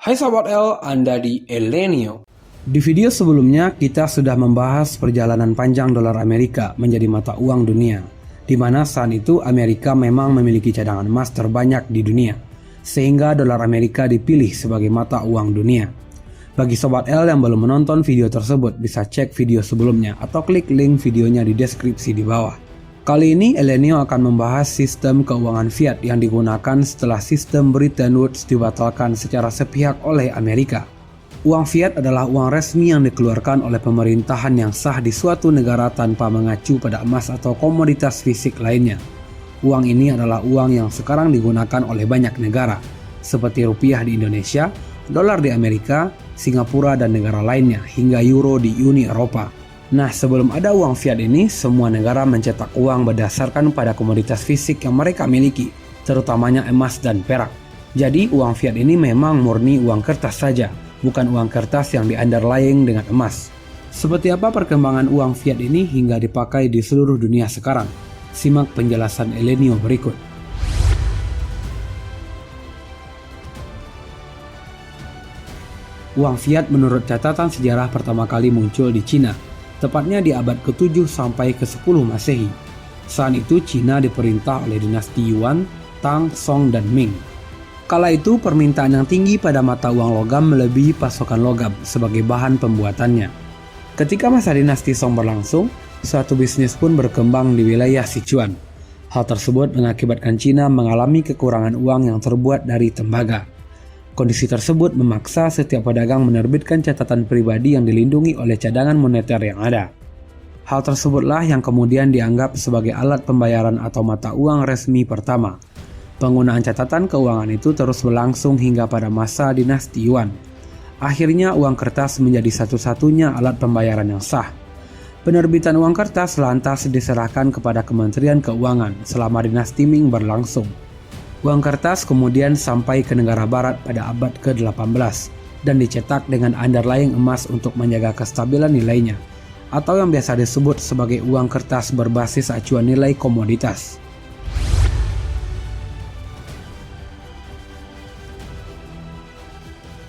Hai Sobat L, Anda di Elenio. Di video sebelumnya kita sudah membahas perjalanan panjang dolar Amerika menjadi mata uang dunia, di mana saat itu Amerika memang memiliki cadangan emas terbanyak di dunia, sehingga dolar Amerika dipilih sebagai mata uang dunia. Bagi Sobat L yang belum menonton video tersebut, bisa cek video sebelumnya atau klik link videonya di deskripsi di bawah. Kali ini Elenio akan membahas sistem keuangan fiat yang digunakan setelah sistem Bretton Woods dibatalkan secara sepihak oleh Amerika. Uang fiat adalah uang resmi yang dikeluarkan oleh pemerintahan yang sah di suatu negara tanpa mengacu pada emas atau komoditas fisik lainnya. Uang ini adalah uang yang sekarang digunakan oleh banyak negara, seperti rupiah di Indonesia, dolar di Amerika, Singapura dan negara lainnya, hingga euro di Uni Eropa. Nah, sebelum ada uang fiat ini, semua negara mencetak uang berdasarkan pada komoditas fisik yang mereka miliki, terutamanya emas dan perak. Jadi, uang fiat ini memang murni uang kertas saja, bukan uang kertas yang di-underlying dengan emas. Seperti apa perkembangan uang fiat ini hingga dipakai di seluruh dunia sekarang? Simak penjelasan Elenio berikut. Uang fiat menurut catatan sejarah pertama kali muncul di Cina, tepatnya di abad ke-7 sampai ke-10 Masehi. Saat itu Cina diperintah oleh dinasti Yuan, Tang, Song, dan Ming. Kala itu permintaan yang tinggi pada mata uang logam melebihi pasokan logam sebagai bahan pembuatannya. Ketika masa dinasti Song berlangsung, suatu bisnis pun berkembang di wilayah Sichuan. Hal tersebut mengakibatkan Cina mengalami kekurangan uang yang terbuat dari tembaga. Kondisi tersebut memaksa setiap pedagang menerbitkan catatan pribadi yang dilindungi oleh cadangan moneter yang ada. Hal tersebutlah yang kemudian dianggap sebagai alat pembayaran atau mata uang resmi pertama. Penggunaan catatan keuangan itu terus berlangsung hingga pada masa dinasti Yuan. Akhirnya uang kertas menjadi satu-satunya alat pembayaran yang sah. Penerbitan uang kertas lantas diserahkan kepada Kementerian Keuangan selama dinasti Ming berlangsung. Uang kertas kemudian sampai ke negara barat pada abad ke-18 dan dicetak dengan underlying emas untuk menjaga kestabilan nilainya, atau yang biasa disebut sebagai uang kertas berbasis acuan nilai komoditas.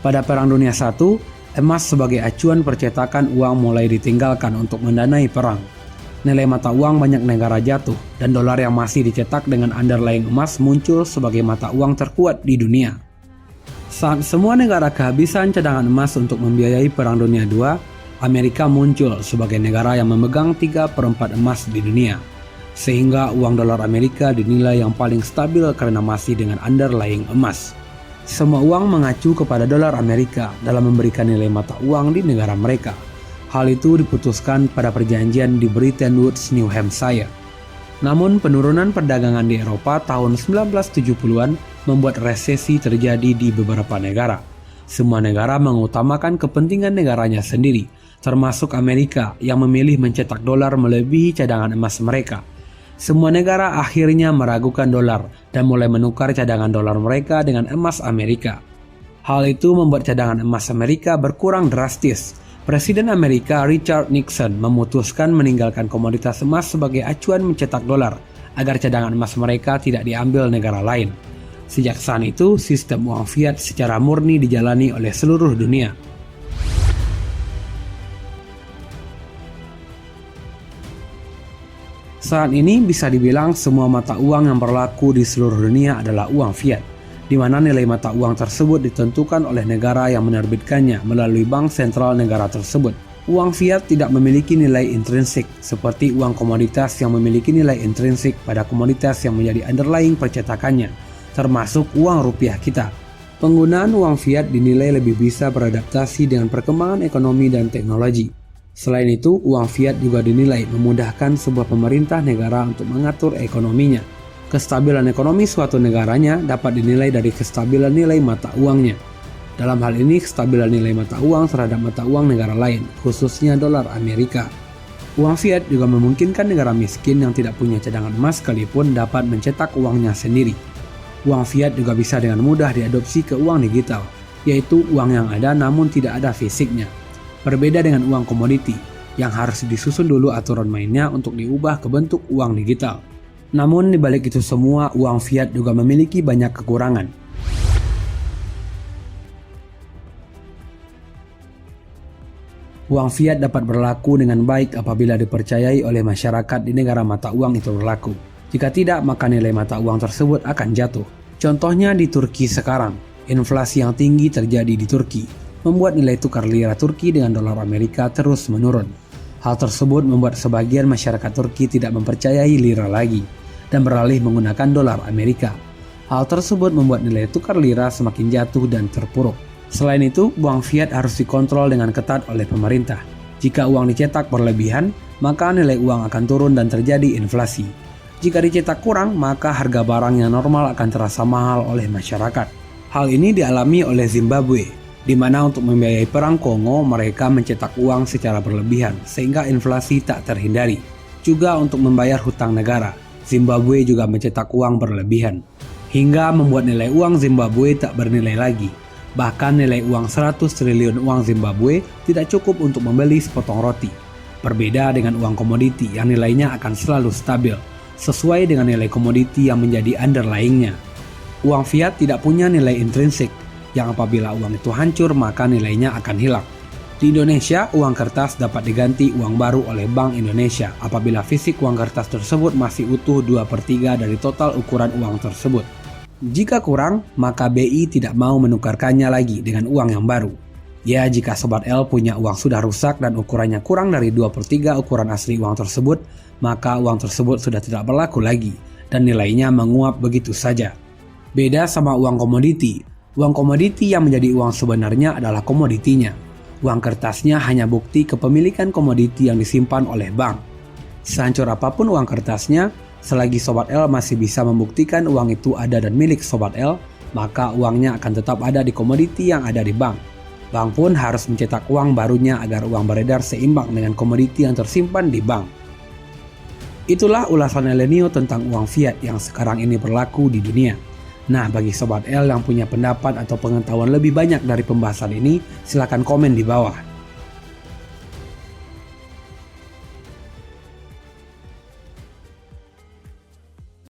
Pada Perang Dunia I, emas sebagai acuan percetakan uang mulai ditinggalkan untuk mendanai perang. Nilai mata uang banyak negara jatuh, dan dolar yang masih dicetak dengan underlying emas muncul sebagai mata uang terkuat di dunia. Saat semua negara kehabisan cadangan emas untuk membiayai Perang Dunia II, Amerika muncul sebagai negara yang memegang 3/4 emas di dunia, sehingga uang dolar Amerika dinilai yang paling stabil karena masih dengan underlying emas. Semua uang mengacu kepada dolar Amerika dalam memberikan nilai mata uang di negara mereka. Hal itu diputuskan pada perjanjian di Bretton Woods, New Hampshire. Namun penurunan perdagangan di Eropa tahun 1970-an membuat resesi terjadi di beberapa negara. Semua negara mengutamakan kepentingan negaranya sendiri, termasuk Amerika yang memilih mencetak dolar melebihi cadangan emas mereka. Semua negara akhirnya meragukan dolar dan mulai menukar cadangan dolar mereka dengan emas Amerika. Hal itu membuat cadangan emas Amerika berkurang drastis. Presiden Amerika Richard Nixon memutuskan meninggalkan komoditas emas sebagai acuan mencetak dolar agar cadangan emas mereka tidak diambil negara lain. Sejak saat itu, sistem uang fiat secara murni dijalani oleh seluruh dunia. Saat ini bisa dibilang semua mata uang yang berlaku di seluruh dunia adalah uang fiat, di mana nilai mata uang tersebut ditentukan oleh negara yang menerbitkannya melalui bank sentral negara tersebut. Uang fiat tidak memiliki nilai intrinsik seperti uang komoditas yang memiliki nilai intrinsik pada komoditas yang menjadi underlying percetakannya, termasuk uang rupiah kita. Penggunaan uang fiat dinilai lebih bisa beradaptasi dengan perkembangan ekonomi dan teknologi. Selain itu, uang fiat juga dinilai memudahkan sebuah pemerintah negara untuk mengatur ekonominya. Kestabilan ekonomi suatu negaranya dapat dinilai dari kestabilan nilai mata uangnya. Dalam hal ini, kestabilan nilai mata uang terhadap mata uang negara lain, khususnya dolar Amerika. Uang fiat juga memungkinkan negara miskin yang tidak punya cadangan emas sekalipun dapat mencetak uangnya sendiri. Uang fiat juga bisa dengan mudah diadopsi ke uang digital, yaitu uang yang ada namun tidak ada fisiknya. Berbeda dengan uang komoditi, yang harus disusun dulu aturan mainnya untuk diubah ke bentuk uang digital. Namun di balik itu semua, uang fiat juga memiliki banyak kekurangan. Uang fiat dapat berlaku dengan baik apabila dipercayai oleh masyarakat di negara mata uang itu berlaku. Jika tidak, maka nilai mata uang tersebut akan jatuh. Contohnya di Turki sekarang, inflasi yang tinggi terjadi di Turki, membuat nilai tukar lira Turki dengan dolar Amerika terus menurun. Hal tersebut membuat sebagian masyarakat Turki tidak mempercayai lira lagi dan beralih menggunakan dolar Amerika. Hal tersebut membuat nilai tukar lira semakin jatuh dan terpuruk. Selain itu, uang fiat harus dikontrol dengan ketat oleh pemerintah. Jika uang dicetak berlebihan, maka nilai uang akan turun dan terjadi inflasi. Jika dicetak kurang, maka harga barang yang normal akan terasa mahal oleh masyarakat. Hal ini dialami oleh Zimbabwe, di mana untuk membiayai perang Kongo mereka mencetak uang secara berlebihan sehingga inflasi tak terhindari. Juga untuk membayar hutang negara, Zimbabwe juga mencetak uang berlebihan, hingga membuat nilai uang Zimbabwe tak bernilai lagi. Bahkan nilai uang 100 triliun uang Zimbabwe tidak cukup untuk membeli sepotong roti. Berbeda dengan uang komoditi yang nilainya akan selalu stabil, sesuai dengan nilai komoditi yang menjadi underlying-nya. Uang fiat tidak punya nilai intrinsik, yang apabila uang itu hancur maka nilainya akan hilang. Di Indonesia, uang kertas dapat diganti uang baru oleh Bank Indonesia apabila fisik uang kertas tersebut masih utuh 2/3 dari total ukuran uang tersebut. Jika kurang, maka BI tidak mau menukarkannya lagi dengan uang yang baru. Ya, jika Sobat L punya uang sudah rusak dan ukurannya kurang dari 2/3 ukuran asli uang tersebut, maka uang tersebut sudah tidak berlaku lagi dan nilainya menguap begitu saja. Beda sama uang komoditi. Uang komoditi yang menjadi uang sebenarnya adalah komoditinya. Uang kertasnya hanya bukti kepemilikan komoditi yang disimpan oleh bank. Sehancur apapun uang kertasnya, selagi Sobat L masih bisa membuktikan uang itu ada dan milik Sobat L, maka uangnya akan tetap ada di komoditi yang ada di bank. Bank pun harus mencetak uang barunya agar uang beredar seimbang dengan komoditi yang tersimpan di bank. Itulah ulasan Elenio tentang uang fiat yang sekarang ini berlaku di dunia. Nah, bagi Sobat L yang punya pendapat atau pengetahuan lebih banyak dari pembahasan ini, silakan komen di bawah.